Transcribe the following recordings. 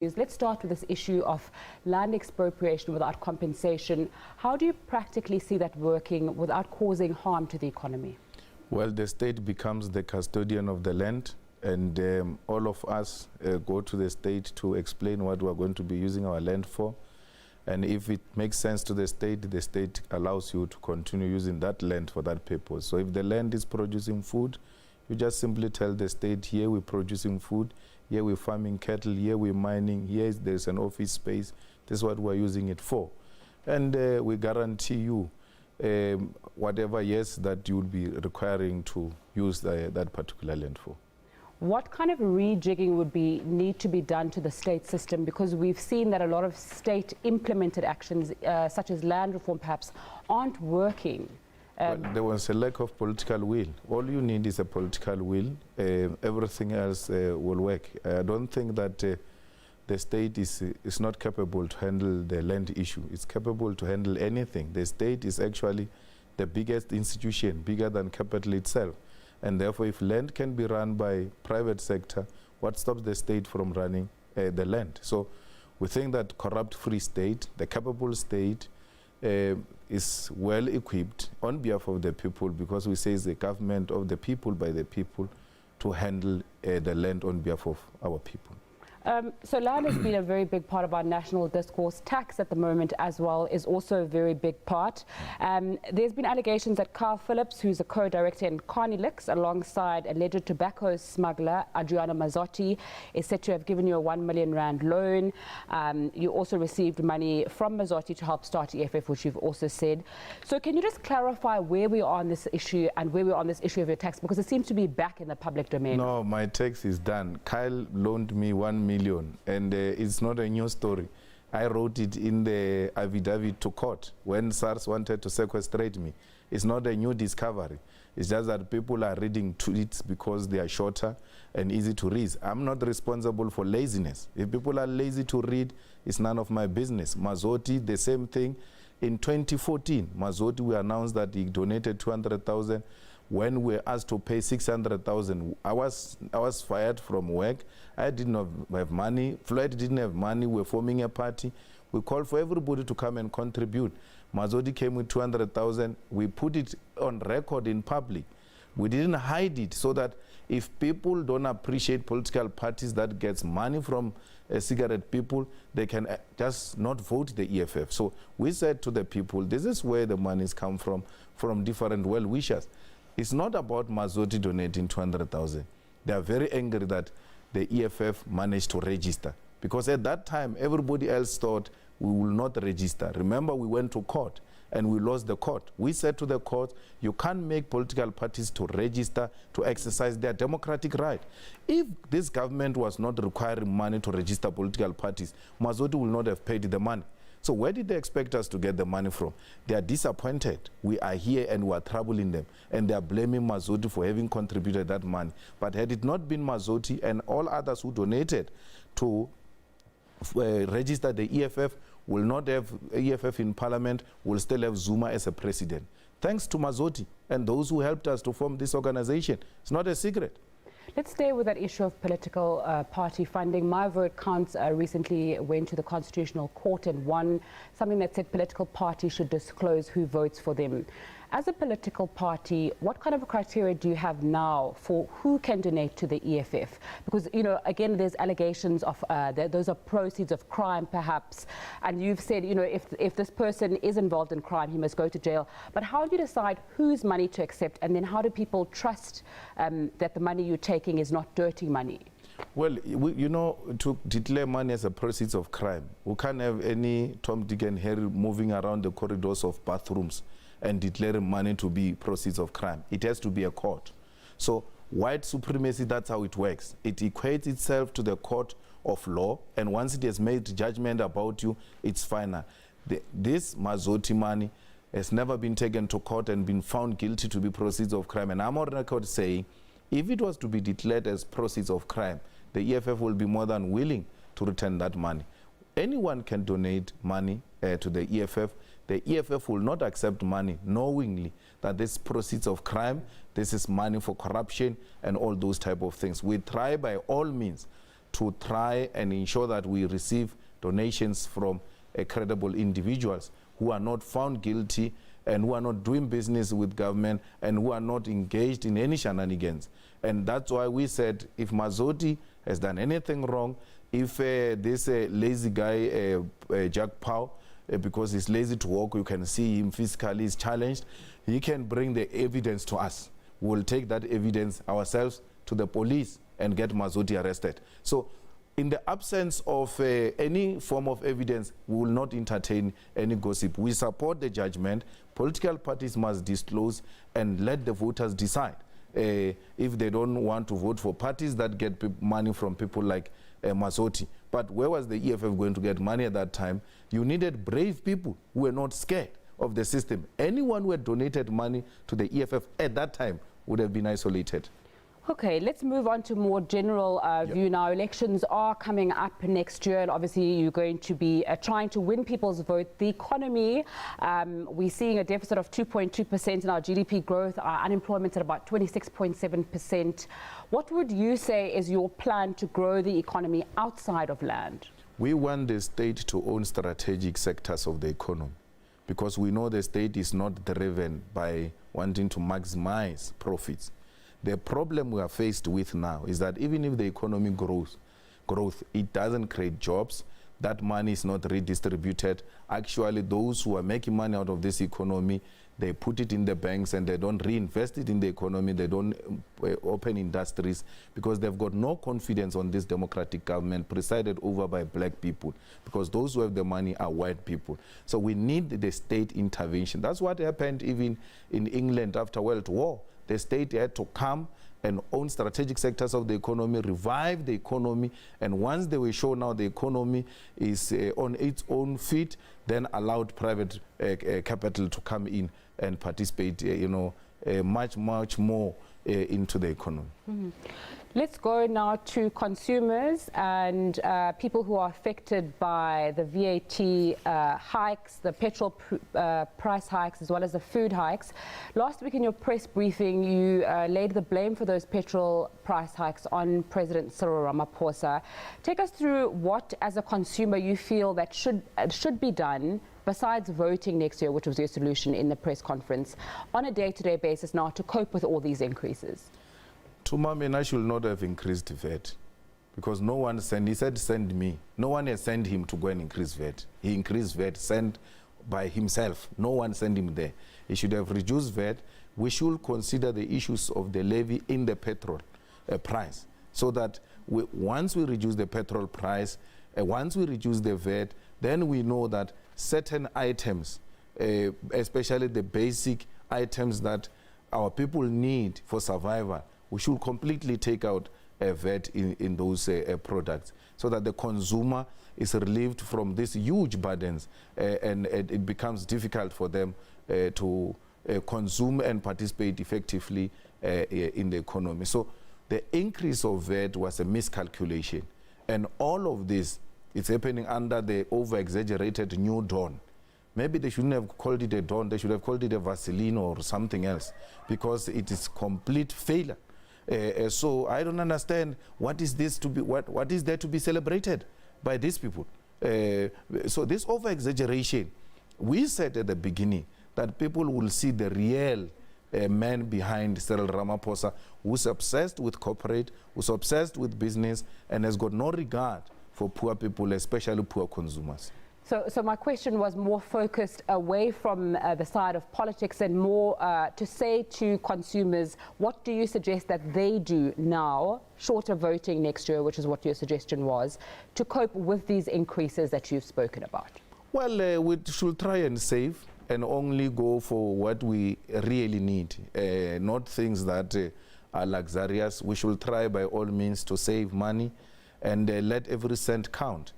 Let's start with this issue of land expropriation without compensation. How do you practically see that working without causing harm to the economy? Well, the state becomes the custodian of the land, and all of us go to the state to explain what we're going to be using our land for. And if it makes sense to the state allows you to continue using that land for that purpose. So if the land is producing food, you just simply tell the state, here we're producing food, here we're farming cattle, here we're mining, there's an office space, this is what we're using it for. And we guarantee you whatever years that you'll be requiring to use that particular land for. What kind of rejigging would need to be done to the state system? Because we've seen that a lot of state implemented actions, such as land reform perhaps, aren't working. Well, there was a lack of political will. All you need is a political will. Everything else will work. I don't think that the state is not capable to handle the land issue. It's capable to handle anything. The state is actually the biggest institution, bigger than capital itself. And therefore, if land can be run by private sector, what stops the state from running the land? So we think that corrupt-free state, the capable state, is well equipped on behalf of the people, because we say it's the government of the people, by the people, to handle the land on behalf of our people. So land has been a very big part of our national discourse. Tax at the moment as well is also a very big part. There's been allegations that Carl Phillips, who's a co-director in Carnelux, alongside alleged tobacco smuggler Adriano Mazzotti, is said to have given you a R1 million loan. You also received money from Mazzotti to help start EFF, which you've also said. So can you just clarify where we are on this issue and where we are on this issue of your tax? Because it seems to be back in the public domain. No, my tax is done. Kyle loaned me R1 million, and it's not a new story. I wrote it in the affidavit to court when SARS wanted to sequestrate me. It's not a new discovery. It's just that people are reading tweets because they are shorter and easy to read. I'm not responsible for laziness. If people are lazy to read, it's none of my business. Mazzotti, the same thing. In 2014, Mazzotti, we announced that he donated 200,000. When we were asked to pay 600,000, I was fired from work. I did not have money. Floyd didn't have money. We were forming a party. We called for everybody to come and contribute. Mazzotti came with 200,000. We put it on record in public. We didn't hide it, so that if people don't appreciate political parties that gets money from cigarette people, they can just not vote the EFF. So we said to the people, this is where the monies come from different well-wishers. It's not about Mazzotti donating 200,000. They are very angry that the EFF managed to register, because at that time everybody else thought we will not register. Remember, we went to court and we lost the court. We said to the court, you can't make political parties to register to exercise their democratic right. If this government was not requiring money to register political parties, Mazzotti will not have paid the money. So where did they expect us to get the money from? They are disappointed. We are here and we are troubling them. And they are blaming Mazzotti for having contributed that money. But had it not been Mazzotti and all others who donated to register the EFF, will not have EFF in parliament, will still have Zuma as a president. Thanks to Mazzotti and those who helped us to form this organization. It's not a secret. Let's stay with that issue of political party funding. My Vote Counts recently went to the Constitutional Court and won something that said political parties should disclose who votes for them. As a political party, what kind of a criteria do you have now for who can donate to the EFF? Because, you know, again, there's allegations of those are proceeds of crime, perhaps. And you've said, you know, if this person is involved in crime, he must go to jail. But how do you decide whose money to accept? And then how do people trust that the money you're taking is not dirty money? Well, you know, to declare money as a proceeds of crime, we can't have any Tom, Dick and Harry moving around the corridors of bathrooms and declaring money to be proceeds of crime. It has to be a court. So white supremacy, that's how it works. It equates itself to the court of law, and once it has made judgment about you, it's final. This Mazzotti money has never been taken to court and been found guilty to be proceeds of crime. And I'm on record saying, if it was to be declared as proceeds of crime, the EFF will be more than willing to return that money. Anyone can donate money to the EFF. The EFF will not accept money knowingly that this proceeds of crime, this is money for corruption and all those type of things. We try by all means to try and ensure that we receive donations from credible individuals who are not found guilty and who are not doing business with government and who are not engaged in any shenanigans. And that's why we said if Mazoti has done anything wrong, if this lazy guy, Jack Pau, because he's lazy to work, you can see him physically is challenged, he can bring the evidence to us. We'll take that evidence ourselves to the police and get Mazoti arrested. So in the absence of any form of evidence, we will not entertain any gossip. We support the judgment. Political parties must disclose and let the voters decide. If they don't want to vote for parties that get money from people like Mazoti. But where was the EFF going to get money at that time? You needed brave people who were not scared of the system. Anyone who had donated money to the EFF at that time would have been isolated. Okay, let's move on to more general view now. Elections are coming up next year, and obviously you're going to be trying to win people's vote. The economy, we're seeing a deficit of 2.2% in our GDP growth, our unemployment at about 26.7%. What would you say is your plan to grow the economy outside of land? We want the state to own strategic sectors of the economy, because we know the state is not driven by wanting to maximize profits. The problem we are faced with now is that even if the economy grows, it doesn't create jobs. That money is not redistributed. Actually, those who are making money out of this economy, they put it in the banks and they don't reinvest it in the economy. They don't open industries because they've got no confidence on this democratic government presided over by black people, because those who have the money are white people. So we need the state intervention. That's what happened even in England after World War. The state had to come and own strategic sectors of the economy, revive the economy, and once they were shown now the economy is on its own feet, then allowed private capital to come in and participate, much more into the economy. Mm-hmm. Let's go now to consumers and people who are affected by the VAT hikes, the petrol price hikes, as well as the food hikes. Last week in your press briefing, you laid the blame for those petrol price hikes on President Cyril Ramaphosa. Take us through what, as a consumer, you feel that should be done besides voting next year, which was your solution in the press conference, on a day-to-day basis now to cope with all these increases. Tumamena should not have increased VAT, because no one sent, he said send me. No one has sent him to go and increase VAT. He increased VAT, sent by himself. No one sent him there. He should have reduced VAT. We should consider the issues of the levy in the petrol price, so that once we reduce the petrol price, once we reduce the VAT, then we know that certain items, especially the basic items that our people need for survival, we should completely take out VAT in those products, so that the consumer is relieved from these huge burdens and it becomes difficult for them to consume and participate effectively in the economy. So the increase of VAT was a miscalculation, and all of this is happening under the over-exaggerated new dawn. Maybe they shouldn't have called it a dawn, they should have called it a Vaseline or something else, because it is complete failure. So I don't understand what is this to be, what is there to be celebrated by these people. So this over-exaggeration, we said at the beginning that people will see the real man behind Cyril Ramaphosa, who's obsessed with corporate, who's obsessed with business, and has got no regard for poor people, especially poor consumers. So my question was more focused away from the side of politics and more to say to consumers, what do you suggest that they do now, short of voting next year, which is what your suggestion was, to cope with these increases that you've spoken about? Well, we should try and save and only go for what we really need, not things that are luxurious. We should try by all means to save money and let every cent count.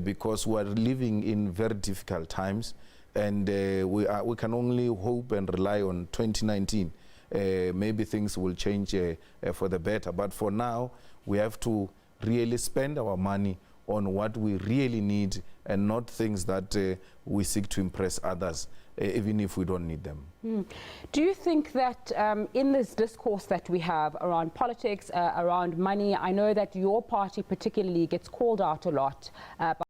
Because we are living in very difficult times, and we can only hope and rely on 2019. Maybe things will change for the better, but for now we have to really spend our money on what we really need and not things that we seek to impress others, even if we don't need them. Do you think that in this discourse that we have around politics, around money, I know that your party particularly gets called out a lot